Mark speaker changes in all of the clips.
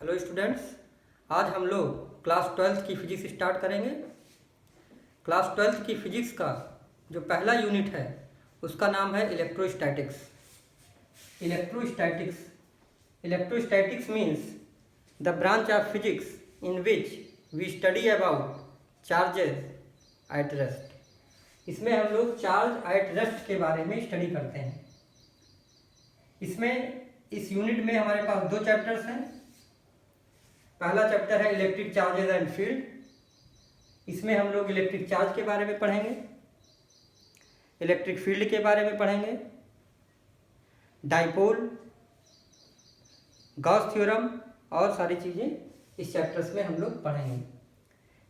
Speaker 1: Hello students, आज हम लोग क्लास 12th की फिजिक्स स्टार्ट करेंगे। क्लास 12th की फिजिक्स का जो पहला यूनिट है उसका नाम है electrostatics. Electrostatics means the branch of physics in which we study about charges at rest. इसमें हम लोग चार्ज एट रेस्ट के बारे में स्टडी करते हैं। इस यूनिट में हमारे पास दो चैप्टर्स हैं। पहला चैप्टर है इलेक्ट्रिक चार्जेस एंड फील्ड। इसमें हम लोग इलेक्ट्रिक चार्ज के बारे में पढ़ेंगे, इलेक्ट्रिक फील्ड के बारे में पढ़ेंगे, डाइपोल, गॉस थ्योरम और सारी चीज़ें इस चैप्टर्स में हम लोग पढ़ेंगे।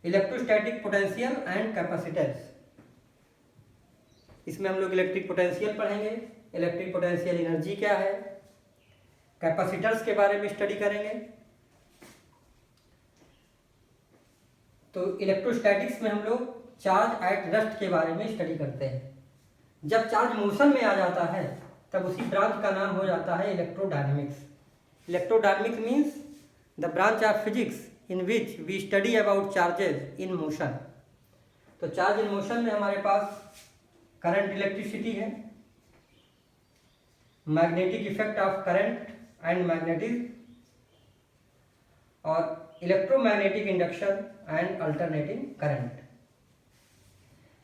Speaker 1: इलेक्ट्रोस्टैटिक पोटेंशियल एंड कैपेसिटेंस, इसमें हम लोग इलेक्ट्रिक पोटेंशियल पढ़ेंगे, इलेक्ट्रिक पोटेंशियल एनर्जी क्या है, कैपेसिटर्स के बारे में स्टडी करेंगे। तो इलेक्ट्रोस्टैटिक्स में हम लोग चार्ज एट रेस्ट के बारे में स्टडी करते हैं। जब चार्ज मोशन में आ जाता है तब उसी ब्रांच का नाम हो जाता है electrodynamics. Electrodynamics means the branch of physics in which we study about charges in motion. तो चार्ज इन मोशन में हमारे पास करंट, इलेक्ट्रिसिटी है, magnetic effect of current and magnetism, और electromagnetic induction and alternating current.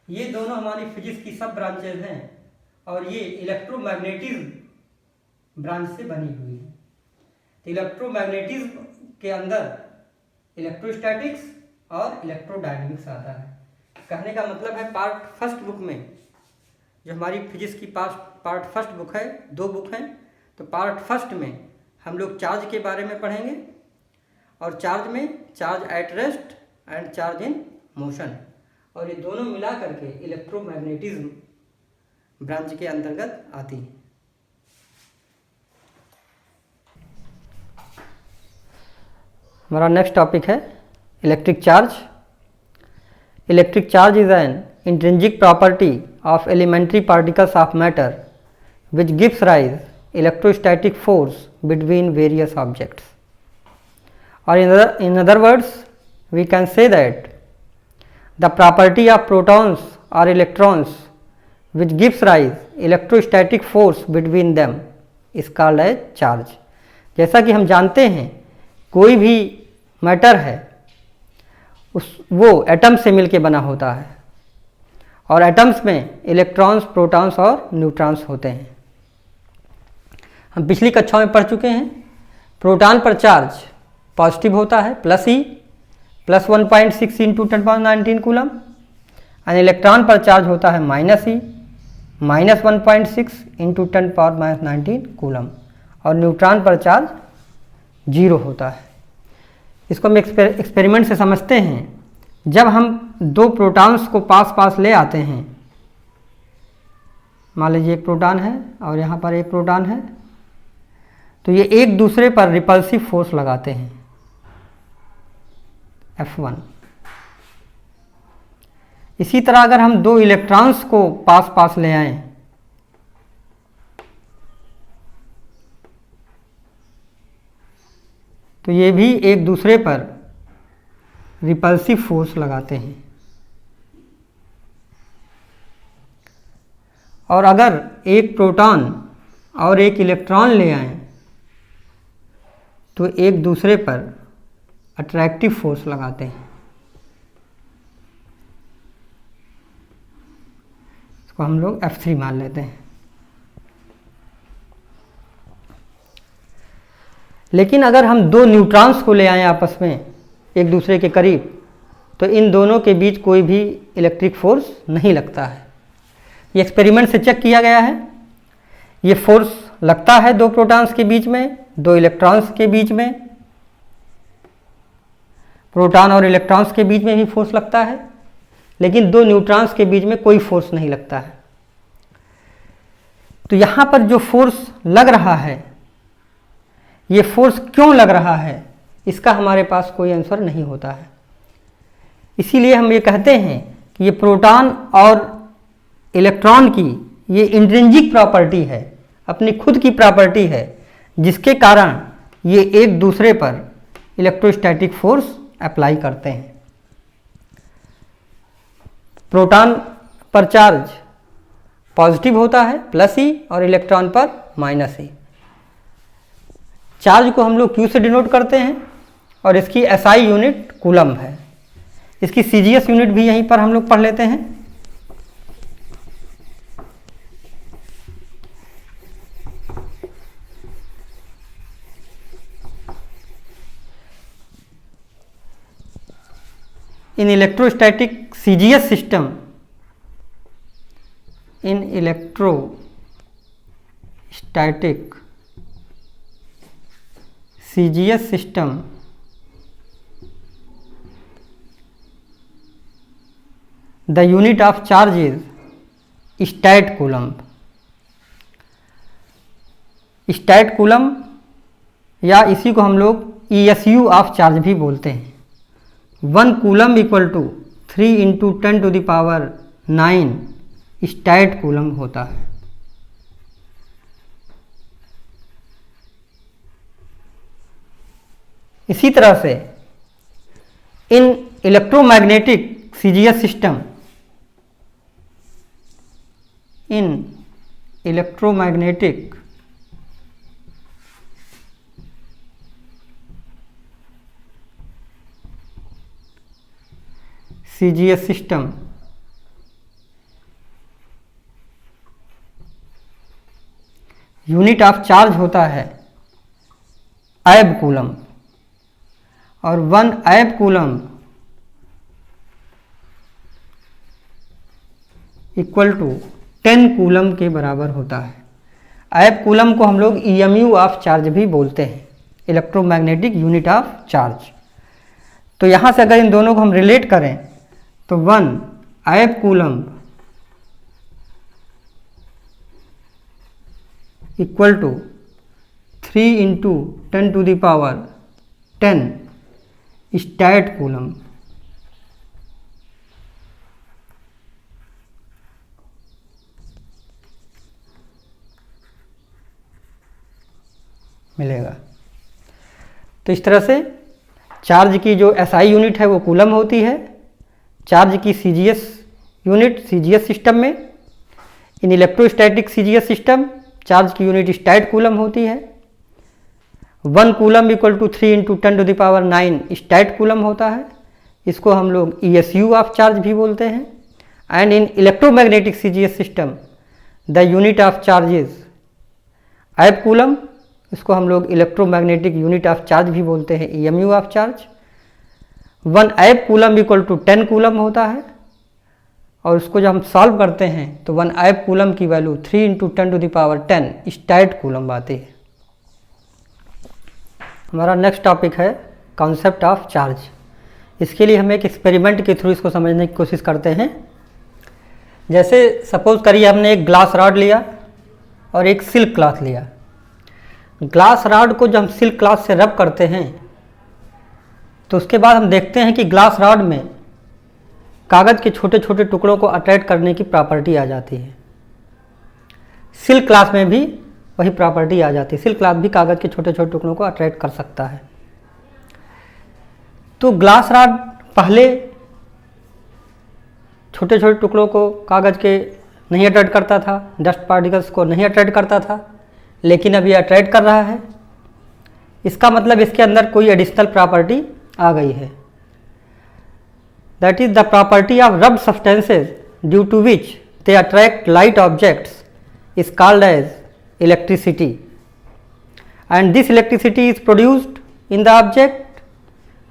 Speaker 1: ये दोनों हमारी physics की सब ब्रांचेज हैं और ये इलेक्ट्रोमैग्नेटिज्म ब्रांच से बनी हुई है। तो इलेक्ट्रोमैग्नेटिज्म के अंदर इलेक्ट्रोस्टैटिक्स और इलेक्ट्रोडायनेमिक्स आता है। कहने का मतलब है पार्ट फर्स्ट बुक में, जो हमारी फिजिक्स की पार्ट फर्स्ट बुक है, दो बुक हैं, तो पार्ट फर्स्ट में हम लोग चार्ज के बारे में पढ़ेंगे और चार्ज में charge at rest and charge in motion, और ये दोनों मिला करके इलेक्ट्रोमैग्नेटिज्म ब्रांच के अंतर्गत आती है। हमारा नेक्स्ट टॉपिक है electric charge. Electric charge is an intrinsic property of elementary particles of matter which gives rise electrostatic force between various objects, or in other words we can say that the property of protons or electrons which gives rise electrostatic force between them is called as charge। जैसा कि हम जानते हैं कोई भी matter है वो atom से मिलके बना होता है, और एटम्स में इलेक्ट्रॉन्स, प्रोटॉन्स और न्यूट्रॉन्स होते हैं। हम पिछली कक्षाओं में पढ़ चुके हैं। प्रोटॉन पर चार्ज पॉजिटिव होता है, plus E plus 1.6 into 10⁻19 coulomb, और इलेक्ट्रॉन पर चार्ज होता है minus E minus 1.6 into 10⁻19 coulomb, और न्यूट्रॉन पर चार्ज 0 होता है। इसको हम एक्सपेरिमेंट से समझते हैं। जब हम दो प्रोटॉन्स को पास ले आते हैं, मान लीजिए एक प्रोटॉन है और यहाँ पर एक प्रोटॉन है, तो ये एक दूसरे पर रिपल्सिव फोर्स लगाते हैं F1। इसी तरह अगर हम दो इलेक्ट्रॉन्स को पास ले आएं तो ये भी एक दूसरे पर रिपल्सिव फोर्स लगाते हैं। और अगर एक प्रोटॉन और एक इलेक्ट्रॉन ले आएं तो एक दूसरे पर अट्रैक्टिव फोर्स लगाते हैं। इसको हम लोग F3 मान लेते हैं। लेकिन अगर हम दो न्यूट्रॉन्स को ले आएं आपस में एक दूसरे के करीब, तो इन दोनों के बीच कोई भी इलेक्ट्रिक फोर्स नहीं लगता है। ये एक्सपेरिमेंट से चेक किया गया है। ये फोर्स लगता है दो प्रोटॉन्स के बीच में, दो इलेक्ट्रॉन्स के बीच में, प्रोटॉन और इलेक्ट्रॉन्स के बीच में भी फोर्स लगता है, लेकिन दो न्यूट्रॉन्स के बीच में कोई फोर्स नहीं लगता है। तो यहाँ पर जो फोर्स लग रहा है, ये फोर्स क्यों लग रहा है, इसका हमारे पास कोई आंसर नहीं होता है। इसीलिए हम ये कहते हैं कि ये प्रोटॉन और इलेक्ट्रॉन की ये इंट्रिंसिक प्रॉपर्टी है, अपनी खुद की प्रॉपर्टी है, जिसके कारण ये एक दूसरे पर इलेक्ट्रोस्टैटिक फोर्स अप्लाई करते हैं। प्रोटॉन पर चार्ज पॉजिटिव होता है +E और इलेक्ट्रॉन पर -E। चार्ज को हम लोग Q से डिनोट करते हैं और इसकी SI यूनिट कूलम है। इसकी CGS यूनिट भी यहीं पर हम लोग पढ़ लेते हैं। In electrostatic CGS system, the unit of charge is stat coulomb. Stat coulomb या इसी को हम लोग ESU ऑफ चार्ज भी बोलते हैं। 1 coulomb equal to 3 × 10⁹ stat coulomb होता है। इसी तरह से in electromagnetic CGS system, CGS system unit of charge होता है एब कूलम और 1 ab coulomb equal to 10 coulomb के बराबर होता है। एब कूलम को हम लोग EMU ऑफ चार्ज भी बोलते हैं, इलेक्ट्रोमैग्नेटिक यूनिट ऑफ चार्ज। तो यहाँ से अगर इन दोनों को हम रिलेट करें तो 1 ab coulomb equal to 3 × 10⁻10 stat coulomb. मिलेगा। तो इस तरह से चार्ज की जो SI यूनिट है वो कूलम होती है। चार्ज की CGS यूनिट CGS सिस्टम में, in electrostatic CGS system charge की यूनिट स्टैट कूलम होती है। 1 coulomb equal to 3 × 10⁹ stat coulomb होता है। इसको हम लोग ESU ऑफ चार्ज भी बोलते हैं। And in electromagnetic CGS system the unit of charge is एब कूलम, इसको हम लोग इलेक्ट्रोमैग्नेटिक यूनिट ऑफ चार्ज भी बोलते हैं, EMU of charge. 1 ab coulomb equal to 10 coulomb होता है और उसको जब हम सॉल्व करते हैं तो 1 एब कूलम की वैल्यू 3 × 10⁻10 स्टैट कूलम आती है। हमारा नेक्स्ट टॉपिक है कॉन्सेप्ट ऑफ चार्ज। इसके लिए हम एक एक्सपेरिमेंट के थ्रू इसको समझने की कोशिश करते हैं। जैसे सपोज करिए हमने एक ग्लास रॉड लिया और एक सिल्क क्लॉथ लिया। ग्लास रॉड को जब हम सिल्क क्लॉथ से रब करते हैं तो उसके बाद हम देखते हैं कि ग्लास रॉड में कागज़ के छोटे छोटे टुकड़ों को अट्रैक्ट करने की प्रॉपर्टी आ जाती है। सिल्क क्लॉथ में भी वही प्रॉपर्टी आ जाती है। सिल्क क्लॉथ भी कागज़ के छोटे छोटे टुकड़ों को अट्रैक्ट कर सकता है। तो ग्लास रॉड पहले छोटे छोटे टुकड़ों को कागज़ के नहीं अट्रैक्ट करता था, डस्ट पार्टिकल्स को नहीं अट्रैक्ट करता था, लेकिन अब ये अट्रैक्ट कर रहा है। इसका मतलब इसके अंदर कोई एडिशनल प्रॉपर्टी आ गई है। That is the property of rubbed substances due to which they attract light objects is called as electricity and this electricity is produced in the object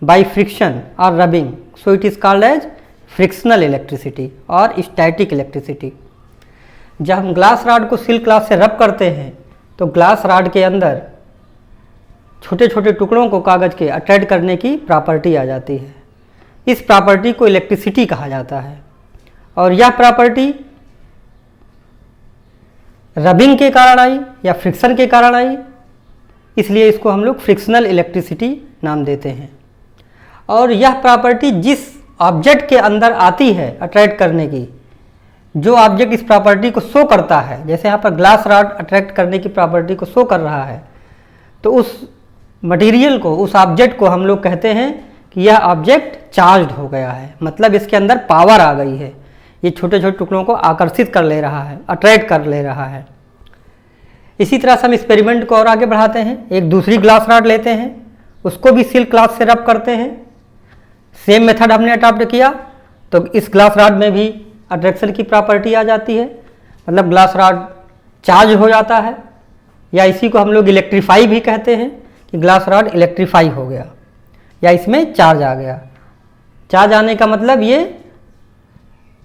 Speaker 1: by friction और rubbing, so it is called as frictional electricity और static electricity. जब हम glass rod को silk cloth से rub करते हैं तो glass rod के अंदर छोटे छोटे टुकड़ों को कागज़ के अट्रैक्ट करने की प्रॉपर्टी आ जाती है। इस प्रॉपर्टी को इलेक्ट्रिसिटी कहा जाता है और यह प्रॉपर्टी रबिंग के कारण आई या फ्रिक्शन के कारण आई, इसलिए इसको हम लोग फ्रिक्शनल इलेक्ट्रिसिटी नाम देते हैं। और यह प्रॉपर्टी जिस ऑब्जेक्ट के अंदर आती है अट्रैक्ट करने की, जो ऑब्जेक्ट इस प्रॉपर्टी को शो करता है, जैसे यहाँ पर ग्लास रॉड अट्रैक्ट करने की प्रॉपर्टी को शो कर रहा है, तो उस मटेरियल को, उस ऑब्जेक्ट को हम लोग कहते हैं कि यह ऑब्जेक्ट चार्ज्ड हो गया है, मतलब इसके अंदर पावर आ गई है, ये छोटे छोटे टुकड़ों को आकर्षित कर ले रहा है, अट्रैक्ट कर ले रहा है। इसी तरह से हम एक्सपेरिमेंट को और आगे बढ़ाते हैं। एक दूसरी ग्लास रॉड लेते हैं, उसको भी सिल्क क्लॉथ से रब करते हैं। सेम मेथड हमने अडॉप्ट किया तो इस ग्लास रॉड में भी अट्रैक्शन की प्रॉपर्टी आ जाती है, मतलब ग्लास रॉड चार्ज हो जाता है, या इसी को हम लोग इलेक्ट्रीफाई भी कहते हैं कि ग्लास रॉड इलेक्ट्रीफाई हो गया या इसमें चार्ज आ गया। चार्ज आने का मतलब ये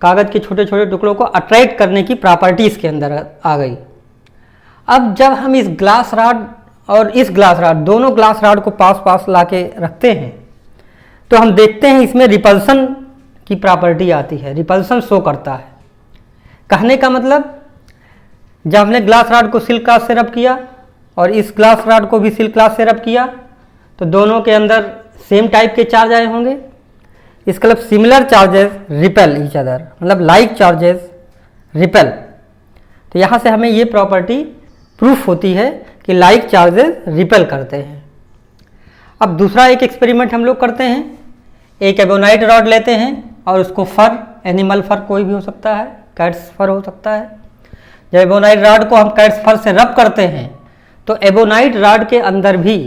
Speaker 1: कागज़ के छोटे छोटे टुकड़ों को अट्रैक्ट करने की प्रॉपर्टी इसके अंदर आ गई। अब जब हम इस ग्लास रॉड और इस ग्लास रॉड, दोनों ग्लास रॉड को पास पास ला के रखते हैं तो हम देखते हैं इसमें रिपल्सन की प्रॉपर्टी आती है, रिपल्सन शो करता है। कहने का मतलब जब हमने ग्लास रॉड को सिल्क क्लॉथ से रब किया और इस ग्लास रॉड को भी सिल्क क्लॉथ से रब किया तो दोनों के अंदर सेम टाइप के चार्ज आए होंगे। इसका मतलब similar charges repel each other, मतलब लाइक चार्जेस रिपेल। तो यहाँ से हमें ये प्रॉपर्टी प्रूफ होती है कि लाइक चार्जेस रिपेल करते हैं। अब दूसरा एक एक्सपेरिमेंट हम लोग करते हैं। एक एबोनाइट रॉड लेते हैं और उसको फर, एनिमल फर कोई भी हो सकता है, कैट्स फर हो सकता है। जब एबोनाइट रॉड को हम कैट्स फर से रब करते हैं तो एबोनाइट रॉड के अंदर भी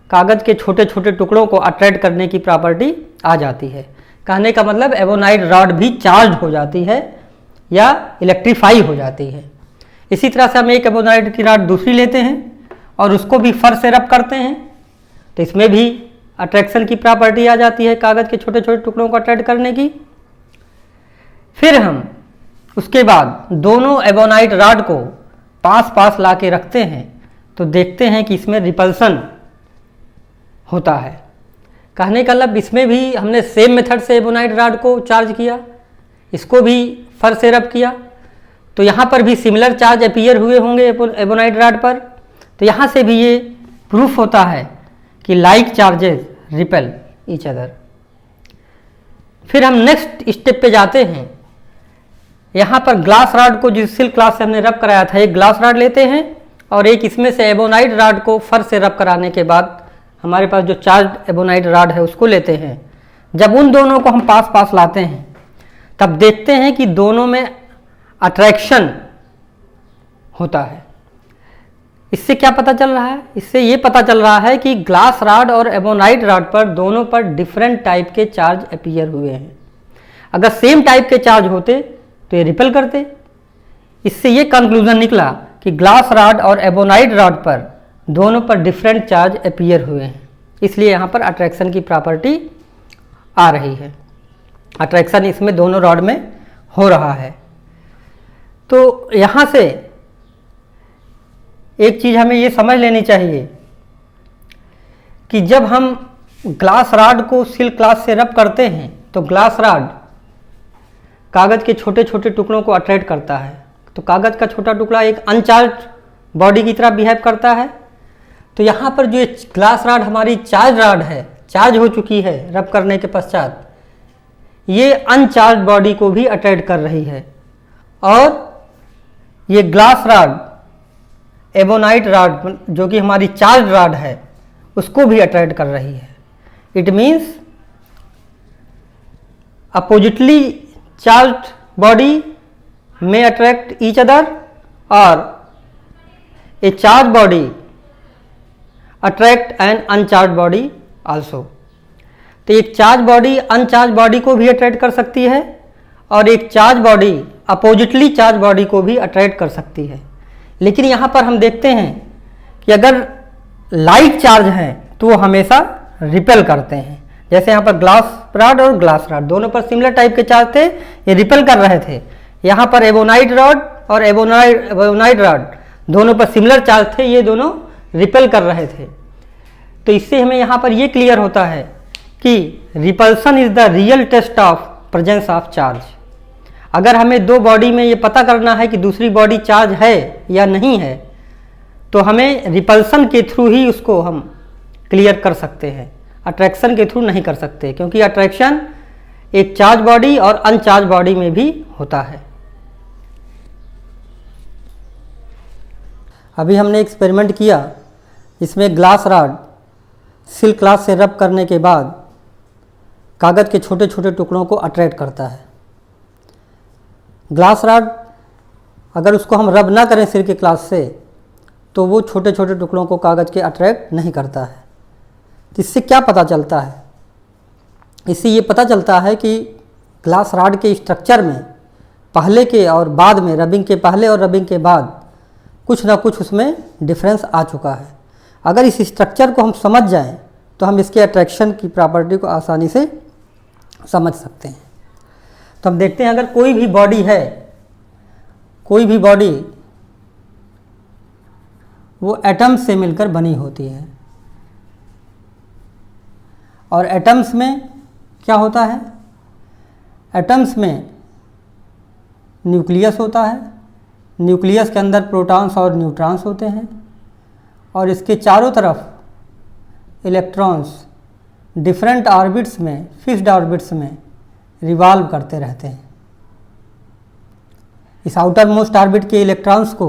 Speaker 1: कागज़ के छोटे छोटे टुकड़ों को अट्रैक्ट करने की प्रॉपर्टी आ जाती है। कहने का मतलब एबोनाइट रॉड भी चार्ज हो जाती है या इलेक्ट्रीफाई हो जाती है। इसी तरह से हम एक एबोनाइट की रॉड दूसरी लेते हैं और उसको भी फर से रब करते हैं तो इसमें भी अट्रैक्शन की प्रॉपर्टी आ जाती है, कागज़ के छोटे छोटे टुकड़ों को अट्रैक्ट करने की। फिर हम उसके बाद दोनों एबोनाइट रॉड को पास पास ला के रखते हैं तो देखते हैं कि इसमें रिपल्सन होता है। कहने का मतलब इसमें भी हमने सेम मेथड से एबोनाइट रॉड को चार्ज किया, इसको भी फर से रब किया तो यहाँ पर भी सिमिलर चार्ज अपीयर हुए होंगे एबोनाइट रॉड पर। तो यहाँ से भी ये प्रूफ होता है कि like charges repel each other. फिर हम नेक्स्ट स्टेप पे जाते हैं। यहाँ पर ग्लास रॉड को जिस सिल्क क्लॉथ से हमने रब कराया था, एक ग्लास रॉड लेते हैं और एक इसमें से एबोनाइट रॉड को फर से रब कराने के बाद हमारे पास जो चार्ज एबोनाइट रॉड है उसको लेते हैं। जब उन दोनों को हम पास पास लाते हैं तब देखते हैं कि दोनों में अट्रैक्शन होता है। इससे क्या पता चल रहा है? इससे ये पता चल रहा है कि ग्लास रॉड और एबोनाइट रॉड पर दोनों पर डिफरेंट टाइप के चार्ज अपीयर हुए हैं। अगर सेम टाइप के चार्ज होते तो ये रिपेल करते। इससे ये कंक्लूजन निकला कि ग्लास रॉड और एबोनाइट रॉड पर दोनों पर डिफरेंट चार्ज अपीयर हुए हैं, इसलिए यहाँ पर अट्रैक्शन की प्रॉपर्टी आ रही है। अट्रैक्शन इसमें दोनों रॉड में हो रहा है। तो यहाँ से एक चीज़ हमें ये समझ लेनी चाहिए कि जब हम ग्लास रॉड को सिल्क क्लॉथ से रब करते हैं तो ग्लास रॉड कागज़ के छोटे छोटे टुकड़ों को अट्रैक्ट करता है। तो कागज़ का छोटा टुकड़ा एक अनचार्ज बॉडी की तरह बिहेव करता है। तो यहाँ पर जो ग्लास रॉड हमारी चार्ज रॉड है, चार्ज हो चुकी है रब करने के पश्चात, ये अनचार्ज बॉडी को भी अट्रैक्ट कर रही है और ये ग्लास रॉड एबोनाइट रॉड जो कि हमारी चार्ज रॉड है उसको भी अट्रैक्ट कर रही है। It means oppositely charged body may attract each other or a charged body attract an uncharged body also। तो एक चार्ज बॉडी अनचार्ज बॉडी को भी अट्रैक्ट कर सकती है और एक charge body oppositely charge body को भी अट्रैक्ट कर सकती है। लेकिन यहाँ पर हम देखते हैं कि अगर लाइक चार्ज हैं तो वो हमेशा रिपेल करते हैं। जैसे यहाँ पर ग्लास रॉड और ग्लास रॉड दोनों पर सिमिलर टाइप के चार्ज थे, ये रिपेल कर रहे थे। यहाँ पर एबोनाइट रॉड और एबोनाइट रॉड दोनों पर सिमिलर चार्ज थे, ये दोनों रिपेल कर रहे थे। तो इससे हमें यहाँ पर ये क्लियर होता है कि repulsion is the real test of presence of charge. अगर हमें दो बॉडी में ये पता करना है कि दूसरी बॉडी चार्ज है या नहीं है तो हमें रिपल्सन के थ्रू ही उसको हम क्लियर कर सकते हैं, अट्रैक्शन के थ्रू नहीं कर सकते, क्योंकि अट्रैक्शन एक चार्ज बॉडी और अनचार्ज बॉडी में भी होता है। अभी हमने एक्सपेरिमेंट किया, इसमें ग्लास रॉड सिल्क क्लॉथ से रब करने के बाद कागज़ के छोटे छोटे टुकड़ों को अट्रैक्ट करता है। ग्लास रॉड अगर उसको हम रब ना करें सिल्क के क्लॉथ से तो वो छोटे छोटे टुकड़ों को कागज़ के अट्रैक्ट नहीं करता है। तो इससे क्या पता चलता है? इससे ये पता चलता है कि ग्लास रॉड के स्ट्रक्चर में पहले के और बाद में, रबिंग के पहले और रबिंग के बाद कुछ ना कुछ उसमें डिफरेंस आ चुका है। अगर इस स्ट्रक्चर को हम समझ जाएं तो हम इसके अट्रैक्शन की प्रॉपर्टी को आसानी से समझ सकते हैं। तो हम देखते हैं, अगर कोई भी बॉडी है, कोई भी बॉडी वो एटम्स से मिलकर बनी होती है, और एटम्स में क्या होता है? एटम्स में न्यूक्लियस होता है, न्यूक्लियस के अंदर प्रोटॉन्स और न्यूट्रॉन्स होते हैं, और इसके चारों तरफ इलेक्ट्रॉन्स डिफरेंट ऑर्बिट्स में, फिक्स्ड ऑर्बिट्स में रिवॉल्व करते रहते हैं। इस आउटर मोस्ट ऑर्बिट के इलेक्ट्रॉन्स को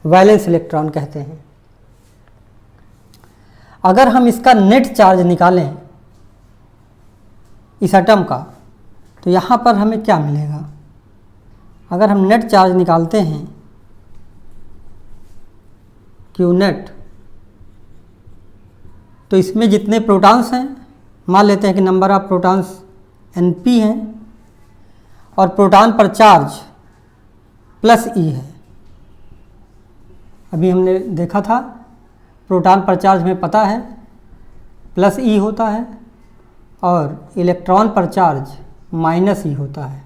Speaker 1: वैलेंस इलेक्ट्रॉन कहते हैं। अगर हम इसका नेट चार्ज निकालें इस एटम का, तो यहाँ पर हमें क्या मिलेगा? अगर हम नेट चार्ज निकालते हैं क्यू नेट, तो इसमें जितने प्रोटॉन्स हैं, मान लेते हैं कि नंबर ऑफ प्रोटॉन्स Np हैं, और प्रोटॉन पर चार्ज प्लस E है। अभी हमने देखा था प्रोटॉन पर चार्ज हमें पता है प्लस E होता है, और इलेक्ट्रॉन पर चार्ज माइनस E होता है,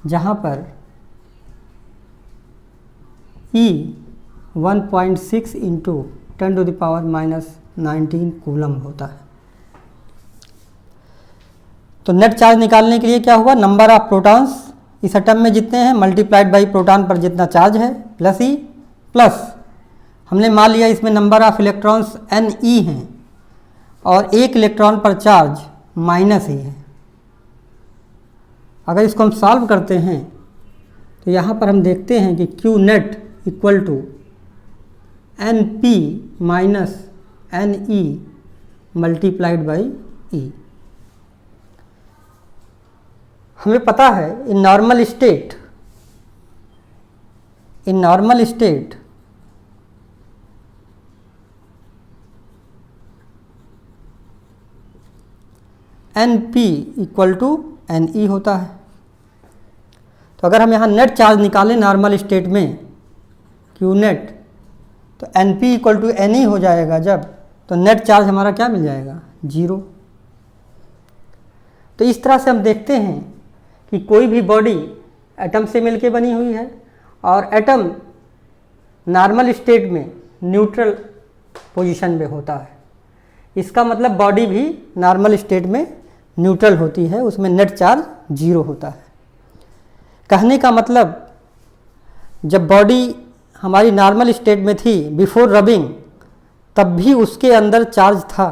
Speaker 1: जहाँ पर E 1.6 इंटू 10⁻⁻19 कूलम होता है। तो नेट चार्ज निकालने के लिए क्या हुआ? नंबर ऑफ प्रोटॉन्स इस एटम में जितने हैं मल्टीप्लाइड बाई प्रोटॉन पर जितना चार्ज है प्लस E, प्लस हमने मान लिया इसमें नंबर ऑफ इलेक्ट्रॉन्स Ne हैं, और एक इलेक्ट्रॉन पर चार्ज माइनस E है। अगर इसको हम सॉल्व करते हैं तो यहाँ पर हम देखते हैं कि Q net equal to Np minus Ne multiplied by E। हमें पता है in normal state Np equal to Ne होता है। तो अगर हम यहाँ नेट चार्ज निकालें नॉर्मल स्टेट में Q नेट, तो Np इक्वल टू Ne हो जाएगा जब, तो नेट चार्ज हमारा क्या मिल जाएगा? 0। तो इस तरह से हम देखते हैं कि कोई भी बॉडी एटम से मिलके बनी हुई है, और एटम नॉर्मल स्टेट में न्यूट्रल पोजीशन में होता है। इसका मतलब बॉडी भी नॉर्मल स्टेट में न्यूट्रल होती है, उसमें नेट चार्ज 0 होता है। कहने का मतलब जब बॉडी हमारी नॉर्मल स्टेट में थी बिफोर रबिंग, तब भी उसके अंदर चार्ज था,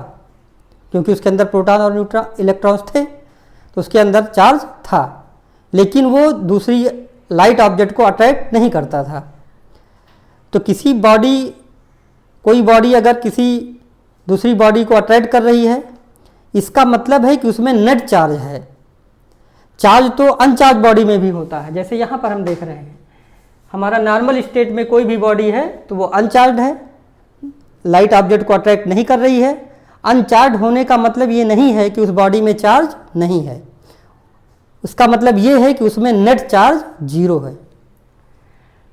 Speaker 1: क्योंकि उसके अंदर प्रोटॉन और न्यूट्रॉन इलेक्ट्रॉन्स थे, तो उसके अंदर चार्ज था, लेकिन वो दूसरी लाइट ऑब्जेक्ट को अट्रैक्ट नहीं करता था। तो किसी बॉडी, कोई बॉडी अगर किसी दूसरी बॉडी को अट्रैक्ट कर रही है, इसका मतलब है कि उसमें नेट चार्ज है। चार्ज तो अनचार्ज बॉडी में भी होता है, जैसे यहाँ पर हम देख रहे हैं हमारा नॉर्मल स्टेट में कोई भी बॉडी है तो वो अनचार्ज है, लाइट ऑब्जेक्ट को अट्रैक्ट नहीं कर रही है। अनचार्ज होने का मतलब ये नहीं है कि उस बॉडी में चार्ज नहीं है, उसका मतलब ये है कि उसमें नेट चार्ज 0 है।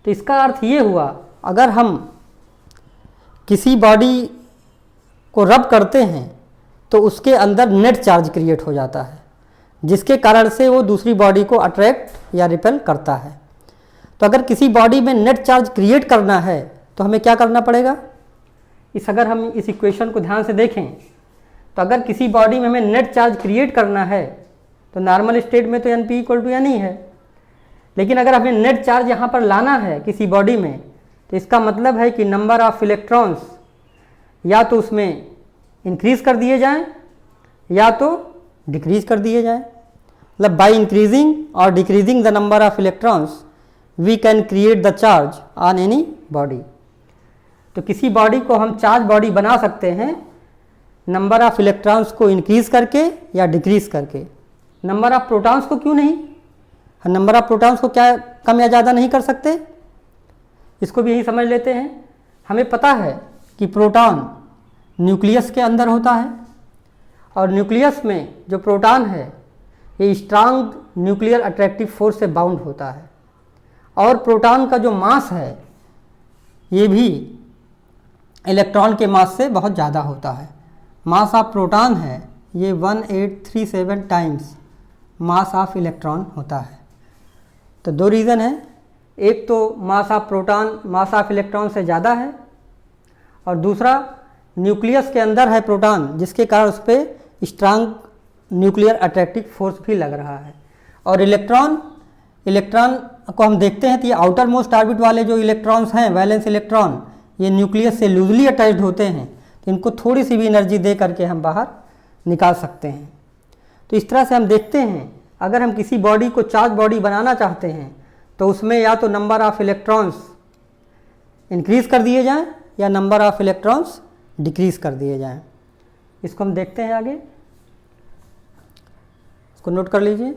Speaker 1: तो इसका अर्थ ये हुआ, अगर हम किसी बॉडी को रब करते हैं तो उसके अंदर नेट चार्ज क्रिएट हो जाता है, जिसके कारण से वो दूसरी बॉडी को अट्रैक्ट या रिपेल करता है। तो अगर किसी बॉडी में नेट चार्ज क्रिएट करना है तो हमें क्या करना पड़ेगा? अगर हम इस इक्वेशन को ध्यान से देखें तो अगर किसी बॉडी में हमें नेट चार्ज क्रिएट करना है तो नॉर्मल स्टेट में तो Np इक्वल टू Ne है, लेकिन अगर हमें नेट चार्ज यहाँ पर लाना है किसी बॉडी में, तो इसका मतलब है कि नंबर ऑफ इलेक्ट्रॉन्स या तो उसमें इंक्रीज कर दिए जाएं या तो डिक्रीज कर दिए जाएं। मतलब बाय इंक्रीजिंग और decreasing the number of electrons we can create the charge on any body. तो किसी बॉडी को हम चार्ज बॉडी बना सकते हैं नंबर ऑफ इलेक्ट्रॉन्स को इंक्रीज करके या डिक्रीज करके। नंबर ऑफ प्रोटॉन्स को क्यों नहीं? नंबर ऑफ प्रोटॉन्स को क्या कम या ज़्यादा नहीं कर सकते? इसको भी यही समझ लेते हैं। हमें पता है कि प्रोटॉन न्यूक्लियस के अंदर होता है और न्यूक्लियस में जो प्रोटॉन है ये स्ट्रांग न्यूक्लियर अट्रैक्टिव फोर्स से बाउंड होता है और प्रोटॉन का जो मास है ये भी इलेक्ट्रॉन के मास से बहुत ज़्यादा होता है। मास ऑफ प्रोटॉन है ये 1837 टाइम्स मास ऑफ इलेक्ट्रॉन होता है। तो दो रीज़न है, एक तो mass of proton mass of electron से ज़्यादा है और दूसरा न्यूक्लियस के अंदर है प्रोटॉन जिसके कारण उस पर स्ट्रांग न्यूक्लियर अट्रैक्टिव फोर्स भी लग रहा है। और इलेक्ट्रॉन को हम देखते हैं तो ये आउटर मोस्ट ऑर्बिट वाले जो इलेक्ट्रॉन्स हैं वैलेंस इलेक्ट्रॉन ये न्यूक्लियस से लूजली अटैच्ड होते हैं, तो इनको थोड़ी सी भी एनर्जी दे करके हम बाहर निकाल सकते हैं। तो इस तरह से हम देखते हैं अगर हम किसी बॉडी को चार्ज बॉडी बनाना चाहते हैं तो उसमें या तो नंबर ऑफ इलेक्ट्रॉन्स इंक्रीज कर दिए जाएं या नंबर ऑफ इलेक्ट्रॉन्स डिक्रीज कर दिए जाएं। इसको हम देखते हैं आगे, इसको नोट कर लीजिए।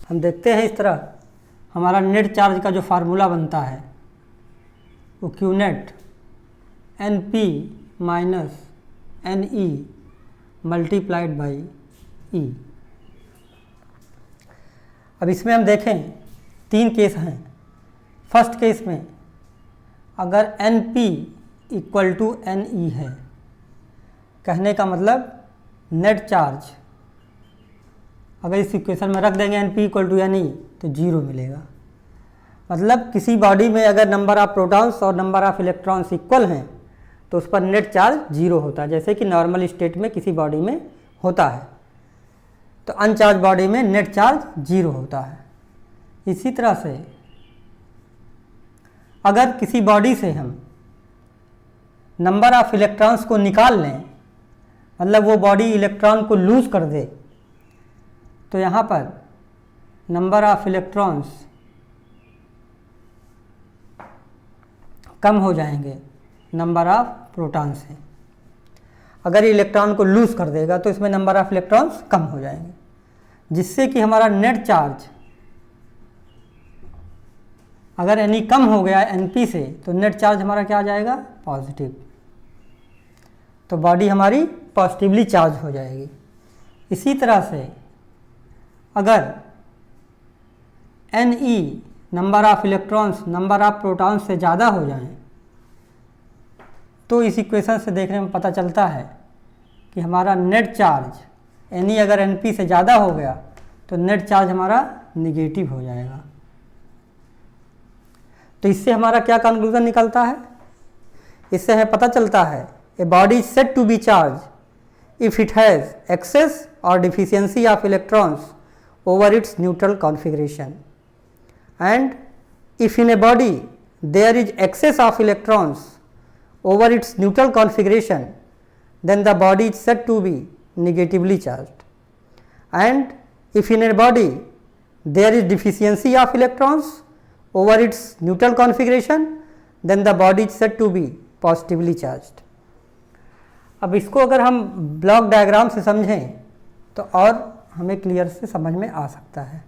Speaker 1: हम देखते हैं इस तरह हमारा नेट चार्ज का जो फार्मूला बनता है वो Q net N P minus N E multiplied by E. अब इसमें हम देखें 3 केस हैं। फर्स्ट केस में अगर n p equal to n e है, कहने का मतलब नेट चार्ज अगर इस इक्वेशन में रख देंगे n p equal to n e तो 0 मिलेगा। मतलब किसी बॉडी में अगर नंबर ऑफ प्रोटॉन्स और नंबर ऑफ इलेक्ट्रॉन्स इक्वल हैं तो उस पर नेट चार्ज 0 होता है, जैसे कि नॉर्मल स्टेट में किसी बॉडी में होता है। तो अनचार्ज बॉडी में नेट चार्ज 0 होता है। इसी तरह से अगर किसी बॉडी से हम नंबर ऑफ इलेक्ट्रॉन्स को निकाल लें, मतलब वो बॉडी इलेक्ट्रॉन को लूज कर दे, तो यहाँ पर नंबर ऑफ इलेक्ट्रॉन्स कम हो जाएंगे नंबर ऑफ प्रोटॉन से। अगर इलेक्ट्रॉन को लूज कर देगा तो इसमें नंबर ऑफ इलेक्ट्रॉन्स कम हो जाएंगे, जिससे कि हमारा नेट चार्ज अगर एन कम हो गया एन पी से तो नेट चार्ज हमारा क्या आ जाएगा? पॉजिटिव। तो बॉडी हमारी पॉजिटिवली चार्ज हो जाएगी। इसी तरह से अगर n e number of electrons number of protons से ज़्यादा हो जाएं तो इस इक्वेशन से देखने में पता चलता है कि हमारा नेट चार्ज एन ई अगर एन पी से ज़्यादा हो गया तो नेट चार्ज हमारा निगेटिव हो जाएगा। तो इससे हमारा क्या कंक्लूजन निकलता है? इससे हमें पता चलता है a body is said to be charge if it has excess और deficiency of electrons over its neutral configuration, and if in a body there is excess of electrons over its neutral configuration, then the body is said to be negatively charged, and if in a body there is deficiency of electrons over its neutral configuration, then the body is said to be positively charged. अब इसको अगर हम block diagram से समझें तो और हमें clear से समझ में आ सकता है।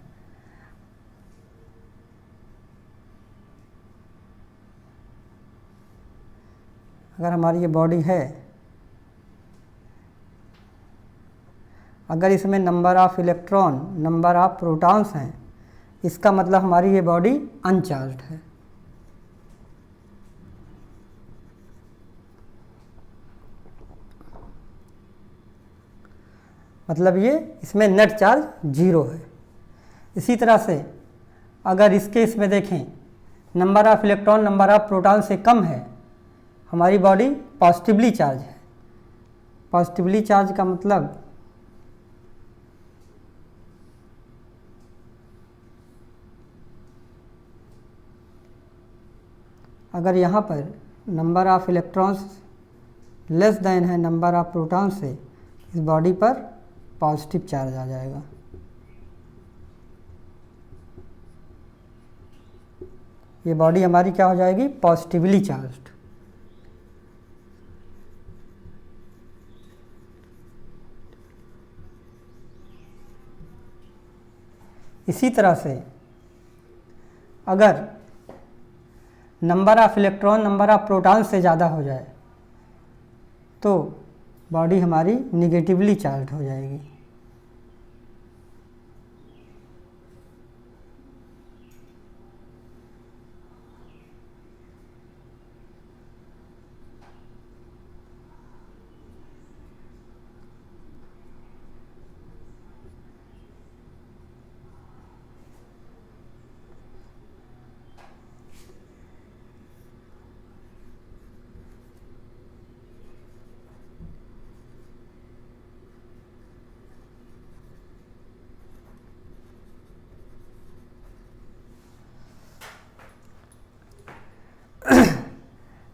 Speaker 1: अगर हमारी ये बॉडी है, अगर इसमें number of electron number of protons हैं, इसका मतलब हमारी ये बॉडी अनचार्ज्ड है। मतलब ये इसमें नेट चार्ज 0 है। इसी तरह से अगर इस केस में देखें number of electron number of proton से कम है, हमारी बॉडी पॉजिटिवली चार्ज है। पॉजिटिवली चार्ज का मतलब अगर यहाँ पर number of electrons less than है नंबर ऑफ प्रोटॉन से, इस बॉडी पर पॉजिटिव चार्ज आ जाएगा। ये बॉडी हमारी क्या हो जाएगी? Positively charged. इसी तरह से अगर number of electron number of proton से ज़्यादा हो जाए तो बॉडी हमारी निगेटिवली चार्ज हो जाएगी।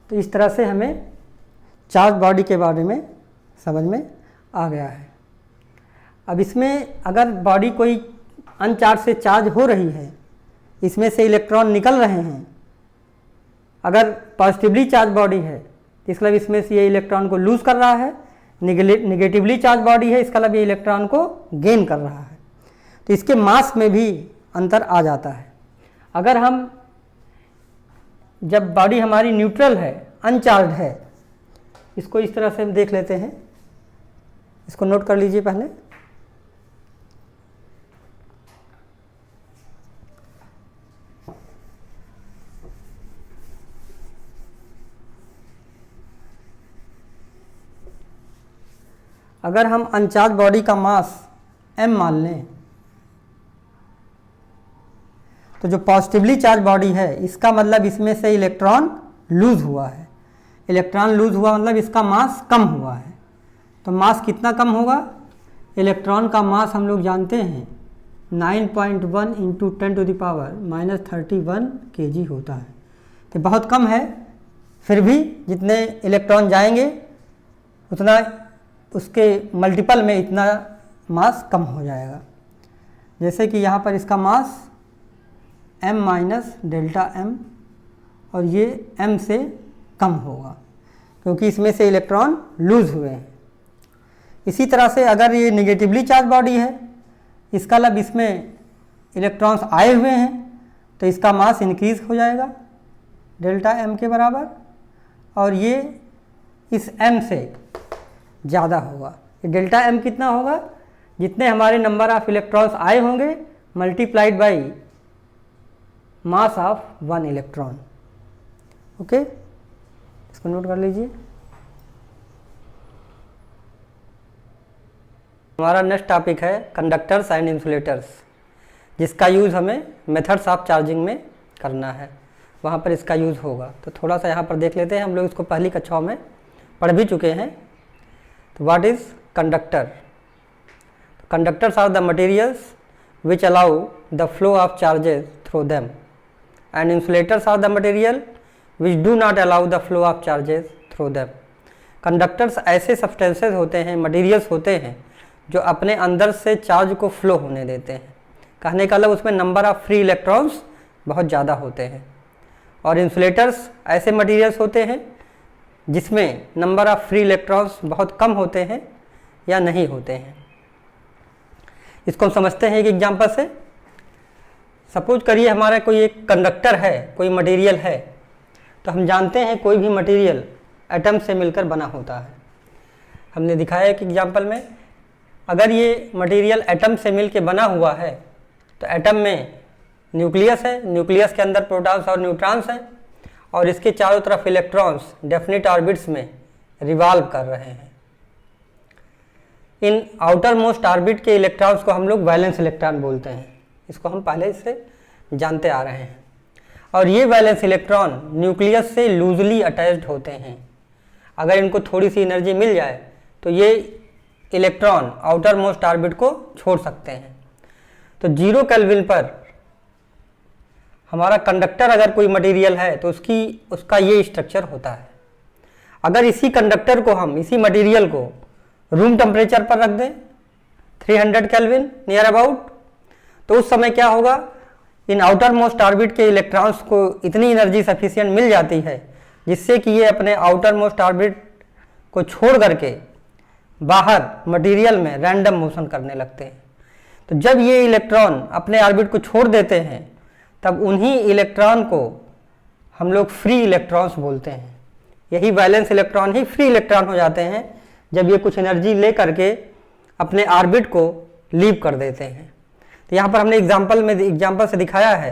Speaker 1: तो इस तरह से हमें चार्ज बॉडी के बारे में समझ में आ गया है। अब इसमें अगर बॉडी कोई अनचार्ज से चार्ज हो रही है, इसमें से इलेक्ट्रॉन निकल रहे हैं, अगर पॉजिटिवली चार्ज बॉडी है तो इसका मतलब इसमें से ये इलेक्ट्रॉन को लूज कर रहा है, निगेटिवली चार्ज बॉडी है इसका मतलब ये इलेक्ट्रॉन को गेन कर रहा है। तो इसके मास में भी अंतर आ जाता है। अगर हम जब बॉडी हमारी न्यूट्रल है, अनचार्ज है, इसको इस तरह से हम देख लेते हैं, इसको नोट कर लीजिए पहले। अगर हम अनचार्ज बॉडी का मास m मान लें तो जो पॉजिटिवली चार्ज बॉडी है इसका मतलब इसमें से इलेक्ट्रॉन लूज हुआ है। इलेक्ट्रॉन लूज हुआ मतलब इसका मास कम हुआ है। तो मास कितना कम होगा? इलेक्ट्रॉन का मास हम लोग जानते हैं 9.1 इंटू 10⁻³ kg होता है। तो बहुत कम है, फिर भी जितने इलेक्ट्रॉन जाएंगे उतना उसके मल्टीपल में इतना मास कम हो जाएगा। जैसे कि यहाँ पर इसका मास m माइनस डेल्टा m और ये m से कम होगा क्योंकि इसमें से इलेक्ट्रॉन लूज हुए हैं। इसी तरह से अगर ये निगेटिवली चार्ज बॉडी है, इसका मतलब इसमें इलेक्ट्रॉन्स आए हुए हैं तो इसका मास इंक्रीज हो जाएगा डेल्टा m के बराबर, और ये इस m से ज़्यादा होगा। डेल्टा m कितना होगा? जितने हमारे नंबर ऑफ इलेक्ट्रॉन्स आए होंगे multiplied by mass of 1 electron. Okay, इसको नोट कर लीजिए। हमारा नेक्स्ट टॉपिक है कंडक्टर्स एंड इंसुलेटर्स, जिसका यूज़ हमें मेथड्स ऑफ चार्जिंग में करना है, वहाँ पर इसका यूज़ होगा। तो थोड़ा सा यहाँ पर देख लेते हैं, हम लोग इसको पहली कक्षाओं में पढ़ भी चुके हैं। तो what is conductor? Conductors are the materials which allow the flow of charges through them, and insulators are the material which do not allow the flow of charges through them. Conductors ऐसे substances होते हैं, materials होते हैं जो अपने अंदर से charge को फ्लो होने देते हैं। कहने का मतलब उसमें नंबर ऑफ फ्री इलेक्ट्रॉन्स बहुत ज़्यादा होते हैं। और इंसुलेटर्स ऐसे मटेरियल्स होते हैं जिसमें नंबर ऑफ फ्री इलेक्ट्रॉन्स बहुत कम होते हैं या नहीं होते हैं। इसको हम समझते हैं एक एग्जांपल से। सपोज करिए हमारा कोई एक कंडक्टर है, कोई मटेरियल है, तो हम जानते हैं कोई भी मटेरियल एटम से मिलकर बना होता है। हमने दिखाया एक एग्जांपल में, अगर ये मटेरियल एटम से मिलकर बना हुआ है तो एटम में न्यूक्लियस है, न्यूक्लियस के अंदर प्रोटॉन्स और न्यूट्रॉन्स हैं और इसके चारों तरफ इलेक्ट्रॉन्स डेफिनिट ऑर्बिट्स में रिवॉल्व कर रहे हैं। इन आउटर मोस्ट ऑर्बिट के इलेक्ट्रॉन्स को हम लोग वैलेंस इलेक्ट्रॉन बोलते हैं। इसको हम पहले से जानते आ रहे हैं। और ये वैलेंस इलेक्ट्रॉन न्यूक्लियस से लूजली अटैच्ड होते हैं। अगर इनको थोड़ी सी एनर्जी मिल जाए तो ये इलेक्ट्रॉन आउटर मोस्ट ऑर्बिट को छोड़ सकते हैं। तो 0 केल्विन पर हमारा कंडक्टर अगर कोई मटेरियल है तो उसका ये स्ट्रक्चर होता है। अगर इसी कंडक्टर को हम, इसी मटेरियल को रूम टेम्परेचर पर रख दें 300 केल्विन नियर अबाउट, तो उस समय क्या होगा, इन आउटर मोस्ट ऑर्बिट के इलेक्ट्रॉन्स को इतनी एनर्जी सफिशिएंट मिल जाती है जिससे कि ये अपने आउटर मोस्ट ऑर्बिट को छोड़ करके बाहर मटेरियल में रैंडम मोशन करने लगते हैं। तो जब ये इलेक्ट्रॉन अपने ऑर्बिट को छोड़ देते हैं तब उन्हीं इलेक्ट्रॉन को हम लोग फ्री इलेक्ट्रॉन्स बोलते हैं। यही वैलेंस इलेक्ट्रॉन ही फ्री इलेक्ट्रॉन हो जाते हैं जब ये कुछ एनर्जी ले करके अपने ऑर्बिट को लीव कर देते हैं। तो यहाँ पर हमने एग्जाम्पल से दिखाया है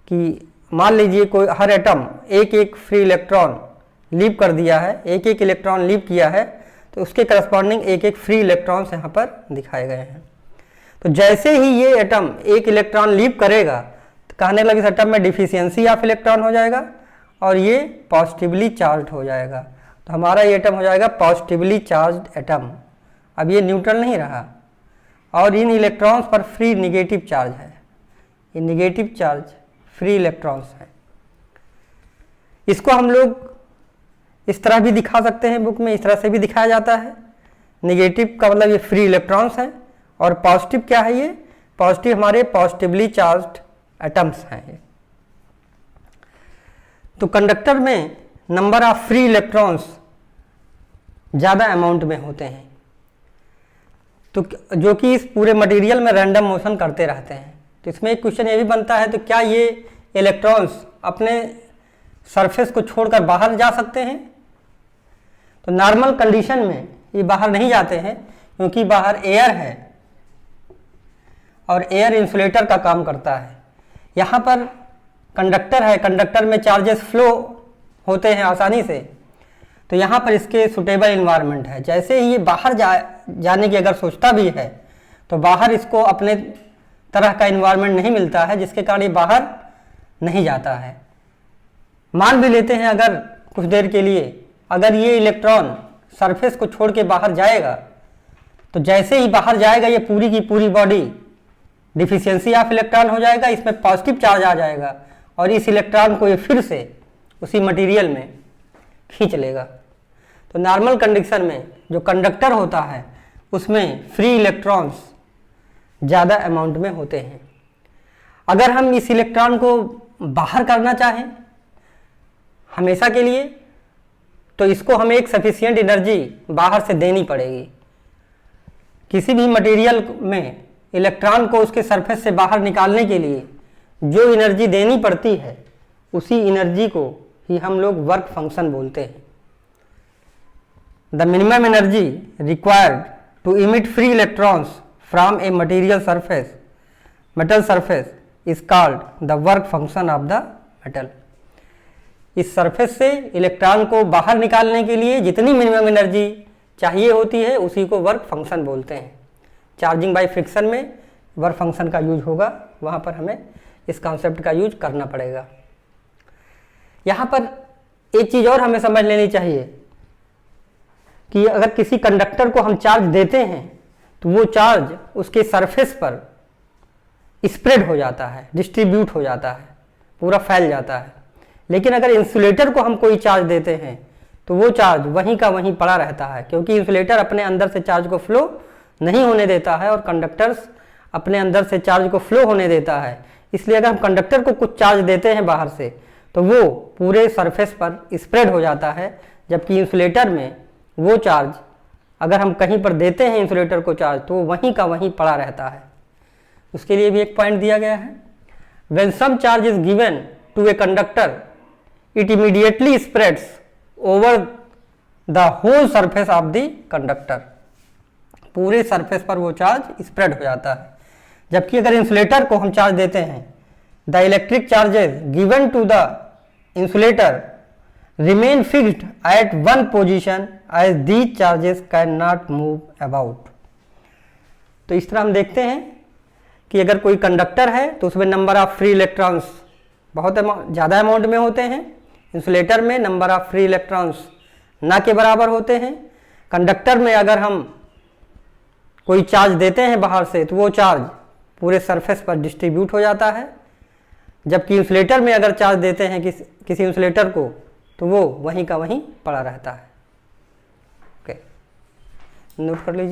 Speaker 1: कि मान लीजिए कोई हर एटम एक एक फ्री इलेक्ट्रॉन लीव कर दिया है, एक एक इलेक्ट्रॉन लीव किया है, तो उसके करस्पॉन्डिंग एक एक फ्री इलेक्ट्रॉन्स यहाँ पर दिखाए गए हैं। तो जैसे ही ये एटम एक इलेक्ट्रॉन लीव करेगा तो कहने लगे इस एटम में डिफिशियंसी ऑफ इलेक्ट्रॉन हो जाएगा और ये पॉजिटिवली चार्ज हो जाएगा। तो हमारा ये एटम हो जाएगा पॉजिटिवली चार्ज एटम। अब ये न्यूट्रल नहीं रहा और इन इलेक्ट्रॉन्स पर फ्री निगेटिव चार्ज है, ये निगेटिव चार्ज फ्री इलेक्ट्रॉन्स है। इसको हम लोग इस तरह भी दिखा सकते हैं, बुक में इस तरह से भी दिखाया जाता है। निगेटिव का मतलब ये फ्री इलेक्ट्रॉन्स हैं और पॉजिटिव क्या है, ये पॉजिटिव हमारे पॉजिटिवली चार्ज्ड एटम्स हैं। तो कंडक्टर में नंबर ऑफ फ्री इलेक्ट्रॉन्स ज़्यादा अमाउंट में होते हैं, तो जो कि इस पूरे मटेरियल में रैंडम मोशन करते रहते हैं। तो इसमें एक क्वेश्चन ये भी बनता है, तो क्या ये इलेक्ट्रॉन्स अपने सरफेस को छोड़कर बाहर जा सकते हैं? तो नॉर्मल कंडीशन में ये बाहर नहीं जाते हैं क्योंकि बाहर एयर है और एयर इंसुलेटर का काम करता है। यहाँ पर कंडक्टर है, कंडक्टर में चार्जेस फ्लो होते हैं आसानी से, तो यहाँ पर इसके सुटेबल इन्वायरमेंट है। जैसे ही ये बाहर जाने की अगर सोचता भी है तो बाहर इसको अपने तरह का इन्वायरमेंट नहीं मिलता है, जिसके कारण ये बाहर नहीं जाता है। मान भी लेते हैं अगर कुछ देर के लिए अगर ये इलेक्ट्रॉन सरफेस को छोड़ के बाहर जाएगा तो जैसे ही बाहर जाएगा ये पूरी की पूरी बॉडी डिफिशियंसी ऑफ इलेक्ट्रॉन हो जाएगा, इसमें पॉजिटिव चार्ज आ जाएगा और इस इलेक्ट्रॉन को ये फिर से उसी मटेरियल में खींच लेगा। तो नॉर्मल कंडीशन में जो कंडक्टर होता है उसमें फ्री इलेक्ट्रॉन्स ज़्यादा अमाउंट में होते हैं। अगर हम इस इलेक्ट्रॉन को बाहर करना चाहें हमेशा के लिए तो इसको हमें एक सफिशिएंट एनर्जी बाहर से देनी पड़ेगी। किसी भी मटेरियल में इलेक्ट्रॉन को उसके सरफेस से बाहर निकालने के लिए जो एनर्जी देनी पड़ती है उसी एनर्जी को ही हम लोग वर्क फंक्शन बोलते हैं। The minimum energy required to emit free electrons from a material surface metal surface is called the work function of the metal. इस सरफेस से इलेक्ट्रॉन को बाहर निकालने के लिए जितनी मिनिमम एनर्जी चाहिए होती है उसी को वर्क फंक्शन बोलते हैं। चार्जिंग बाय फ्रिक्शन में वर्क फंक्शन का यूज होगा, वहाँ पर हमें इस कॉन्सेप्ट का यूज करना पड़ेगा। यहाँ पर एक चीज़ और हमें समझ लेनी चाहिए कि अगर किसी कंडक्टर को हम चार्ज देते हैं तो वो चार्ज उसके सरफेस पर स्प्रेड हो जाता है, डिस्ट्रीब्यूट हो जाता है, पूरा फैल जाता है। लेकिन अगर इंसुलेटर को हम कोई चार्ज देते हैं तो वो चार्ज वहीं का वहीं पड़ा रहता है, क्योंकि इंसुलेटर अपने अंदर से चार्ज को फ्लो नहीं होने देता है और कंडक्टर्स अपने अंदर से चार्ज को फ्लो होने देता है। इसलिए अगर हम कंडक्टर को कुछ चार्ज देते हैं बाहर से तो वो पूरे सरफेस पर स्प्रेड हो जाता है, जबकि इंसुलेटर में वो चार्ज अगर हम कहीं पर देते हैं इंसुलेटर को चार्ज तो वहीं का वहीं पड़ा रहता है। उसके लिए भी एक पॉइंट दिया गया है, when some charge is given to a conductor it immediately spreads over the whole surface of the conductor. पूरे सरफेस पर वो चार्ज स्प्रेड हो जाता है। जबकि अगर इंसुलेटर को हम चार्ज देते हैं the electric charges given to the insulator remain fixed at one position as these charges can not move about. तो इस तरह हम देखते हैं कि अगर कोई कंडक्टर है तो उसमें नंबर ऑफ फ्री इलेक्ट्रॉन्स बहुत ज़्यादा अमाउंट में होते हैं, इंसुलेटर में नंबर ऑफ फ्री इलेक्ट्रॉन्स ना के बराबर होते हैं। कंडक्टर में अगर हम कोई चार्ज देते हैं बाहर से तो वो चार्ज पूरे सरफेस पर डिस्ट्रीब्यूट हो जाता है, जबकि इंसुलेटर में अगर चार्ज देते हैं किसी इंसुलेटर को तो वो वहीं का वहीं पड़ा रहता है। ओके, नोट कर लीजिए।